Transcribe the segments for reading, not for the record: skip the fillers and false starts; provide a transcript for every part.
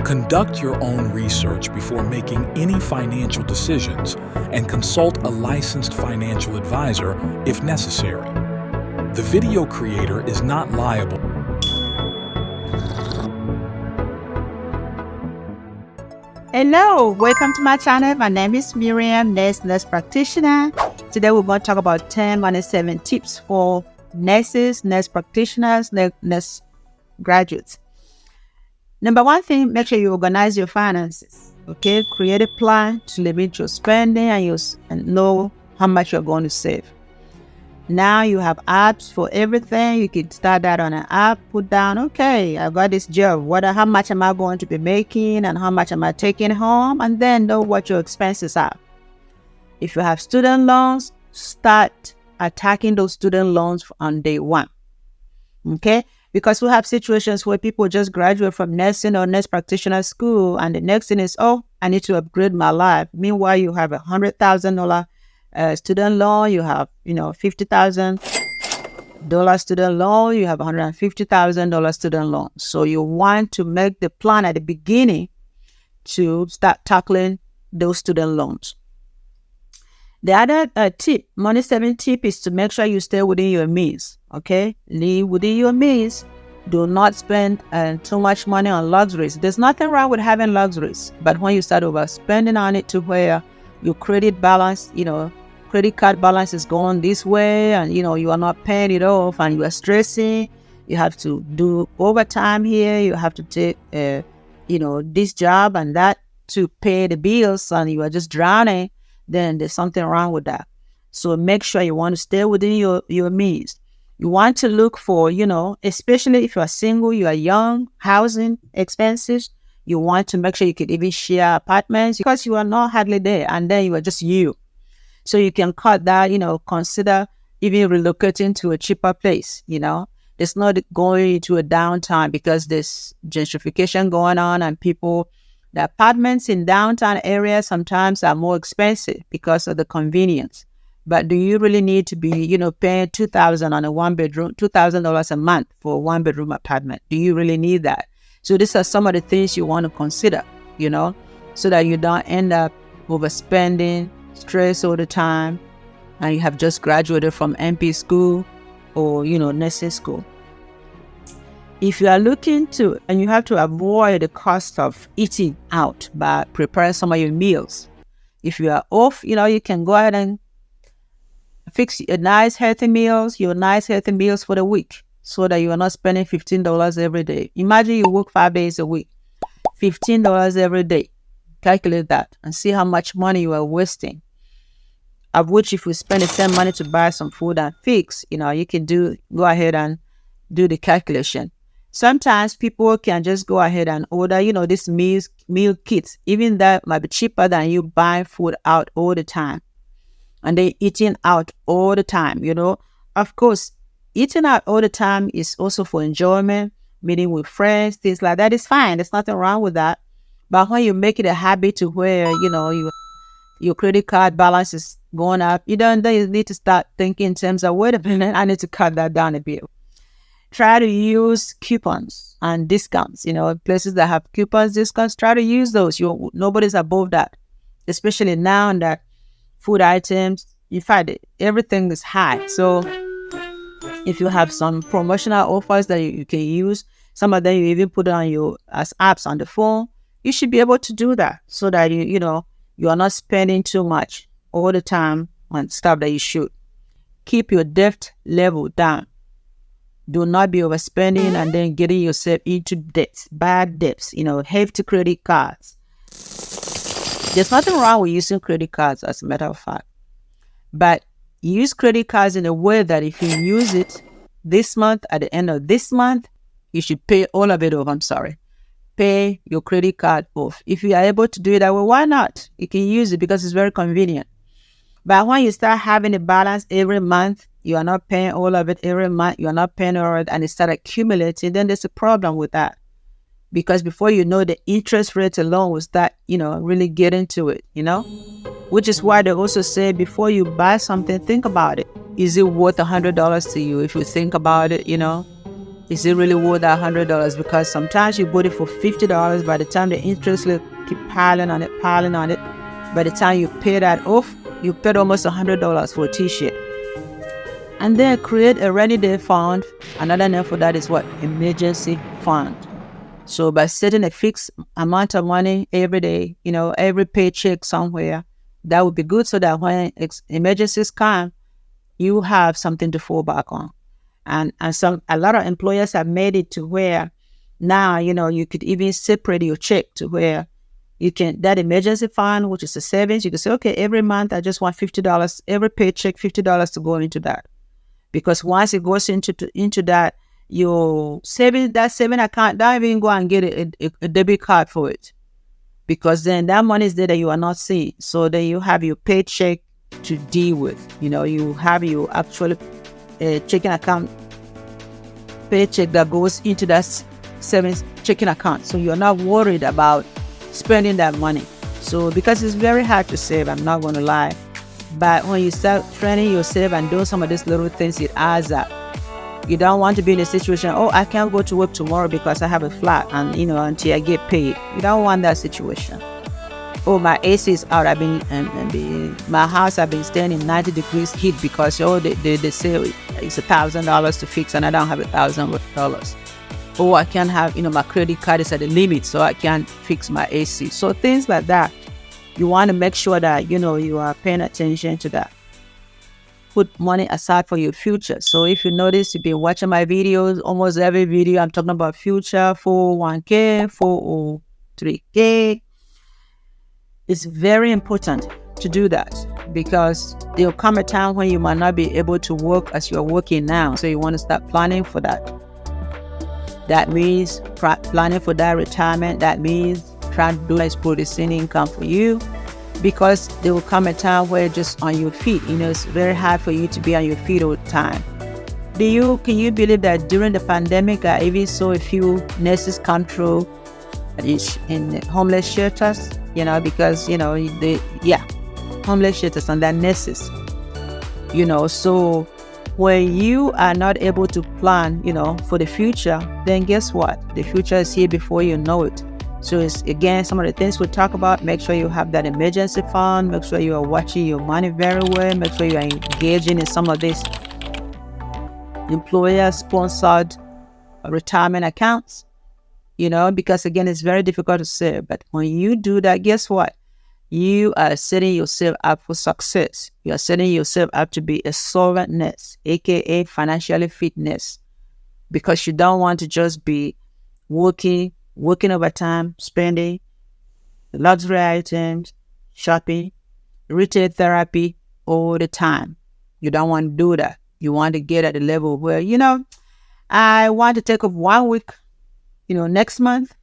Conduct your own research before making any financial decisions and consult a licensed financial advisor if necessary. The video creator is not liable. Hello, welcome to my channel. My name is Miriam, nurse practitioner. Today we're going to talk about 10 money saving tips for nurses, nurse practitioners, nurse graduates. Number one thing, make sure you organize your finances. Okay, create a plan to limit your spending and know how much you're going to save. Now you have apps for everything. You can start that on an app, put down, okay, I got this job. How much am I going to be making and how much am I taking home? And then know what your expenses are. If you have student loans, start attacking those student loans on day one. Okay? Because we have situations where people just graduate from nursing or nurse practitioner school, and the next thing is, oh, I need to upgrade my life. Meanwhile, you have $100,000 student loan, you have, $50,000 student loan, you have $150,000 student loan. So you want to make the plan at the beginning to start tackling those student loans. The other money saving tip is to make sure you stay within your means. Okay, live within your means. Do not spend too much money on luxuries. There's nothing wrong with having luxuries, but when you start overspending on it to where your credit balance, credit card balance is going this way, and you are not paying it off, and you are stressing. You have to do overtime here. You have to take this job and that to pay the bills, and you are just drowning. Then there's something wrong with that. So make sure you want to stay within your means. You want to look for, especially if you are single, you are young, housing expenses. You want to make sure you can even share apartments because you are not hardly there, and then you are just you. So you can cut that, consider even relocating to a cheaper place, It's not going into a downtime because there's gentrification going on, and the apartments in downtown areas sometimes are more expensive because of the convenience. But do you really need to be, paying $2,000 on a one-bedroom, $2,000 a month for a one-bedroom apartment? Do you really need that? So these are some of the things you want to consider, so that you don't end up overspending, stress all the time, and you have just graduated from MP school or, nursing school. If you are looking to, and you have to avoid the cost of eating out by preparing some of your meals. If you are off, you can go ahead and fix your nice healthy meals for the week so that you are not spending $15 every day. Imagine you work 5 days a week, $15 every day. Calculate that and see how much money you are wasting. Of which, if you spend the same money to buy some food and fix, you can go ahead and do the calculation. Sometimes people can just go ahead and order, this meal kits. Even that might be cheaper than you buying food out all the time. And they eating out all the time, Of course, eating out all the time is also for enjoyment, meeting with friends, things like that is fine. There's nothing wrong with that. But when you make it a habit to where, your credit card balance is going up, you need to start thinking in terms of, wait a minute, I need to cut that down a bit. Try to use coupons and discounts, places that have coupons, discounts, try to use those. Nobody's above that, especially now that food items, in fact, everything is high. So if you have some promotional offers that you can use, some of them you even put on as apps on the phone, you should be able to do that so that you are not spending too much all the time on stuff that you should. Keep your debt level down. Do not be overspending and then getting yourself into debts, bad debts, hefty credit cards. There's nothing wrong with using credit cards, as a matter of fact. But use credit cards in a way that if you use it this month, at the end of this month, you should pay all of it off. Pay your credit card off. If you are able to do it that way, why not? You can use it because it's very convenient. But when you start having a balance every month, you are not paying all of it every month, you are not paying all of it, and it starts accumulating, then there's a problem with that. Because before you know, the interest rate alone will start, really get into it, Which is why they also say before you buy something, think about it. Is it worth $100 to you? If you think about it, Is it really worth that $100? Because sometimes you bought it for $50. By the time the interest will keep piling on it, by the time you pay that off, you paid almost $100 for a t-shirt. And then create a rainy day fund. Another name for that is what? Emergency fund. So by setting a fixed amount of money every day, every paycheck somewhere, that would be good, so that when emergencies come, you have something to fall back on. And a lot of employers have made it to where now, you could even separate your check to where you can, that emergency fund, which is a savings, you can say, okay, every month I just want $50, every paycheck, $50 to go into that. Because once it goes into that, your saving account, don't even go and get a debit card for it. Because then that money is there that you are not seeing. So then you have your paycheck to deal with. You have your actual checking account paycheck that goes into that savings checking account. So you're not worried about spending that money. So because it's very hard to save, I'm not going to lie. But when you start training yourself and doing some of these little things, it adds up. You don't want to be in a situation, oh, I can't go to work tomorrow because I have a flat and, until I get paid. You don't want that situation. Oh, my AC is out. My house, I've been staying in 90 degrees heat because, they say it's $1,000 to fix and I don't have $1,000. Oh, I can't have, my credit card is at the limit, so I can't fix my AC. So things like that, you want to make sure that, you are paying attention to that. Put money aside for your future. So if you notice, you've been watching my videos, almost every video I'm talking about future, 401k, 403k. It's very important to do that, because there'll come a time when you might not be able to work as you're working now. So you want to start planning for that. That means planning for that retirement. That means trying to do less producing income for you. Because there will come a time where you're just on your feet. It's very hard for you to be on your feet all the time. Can you believe that during the pandemic, I even saw a few nurses come through in homeless shelters, because, homeless shelters and they're nurses, so when you are not able to plan, for the future, then guess what? The future is here before you know it. So it's, again, some of the things we talk about. Make sure you have that emergency fund. Make sure you are watching your money very well. Make sure you are engaging in some of these employer-sponsored retirement accounts, because, again, it's very difficult to save. But when you do that, guess what? You are setting yourself up for success. You are setting yourself up to be a solvent nurse, aka financially fit nurse, because you don't want to just be working overtime, spending, luxury items, shopping, retail therapy all the time. You don't want to do that. You want to get at a level where, I want to take off 1 week, next month.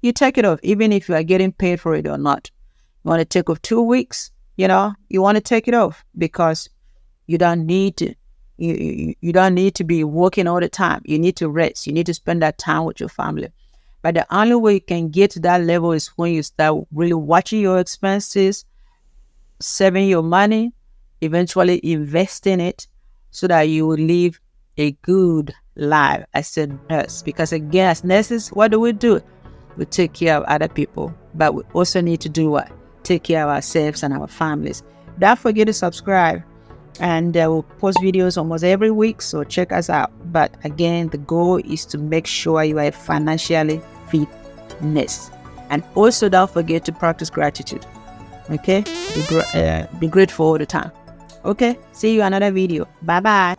You take it off, even if you are getting paid for it or not. You want to take off 2 weeks, you want to take it off, because you don't need to. You don't need to be working all the time. You need to rest. You need to spend that time with your family. But the only way you can get to that level is when you start really watching your expenses, saving your money, eventually investing it, so that you will live a good life as a nurse. Because, again, as nurses, what do? We take care of other people, but we also need to do what? Take care of ourselves and our families. Don't forget to subscribe, and we'll post videos almost every week, so check us out. But again, the goal is to make sure you are a financially fit nurse. And also, don't forget to practice gratitude. Okay? Be grateful all the time. Okay? See you in another video. Bye-bye.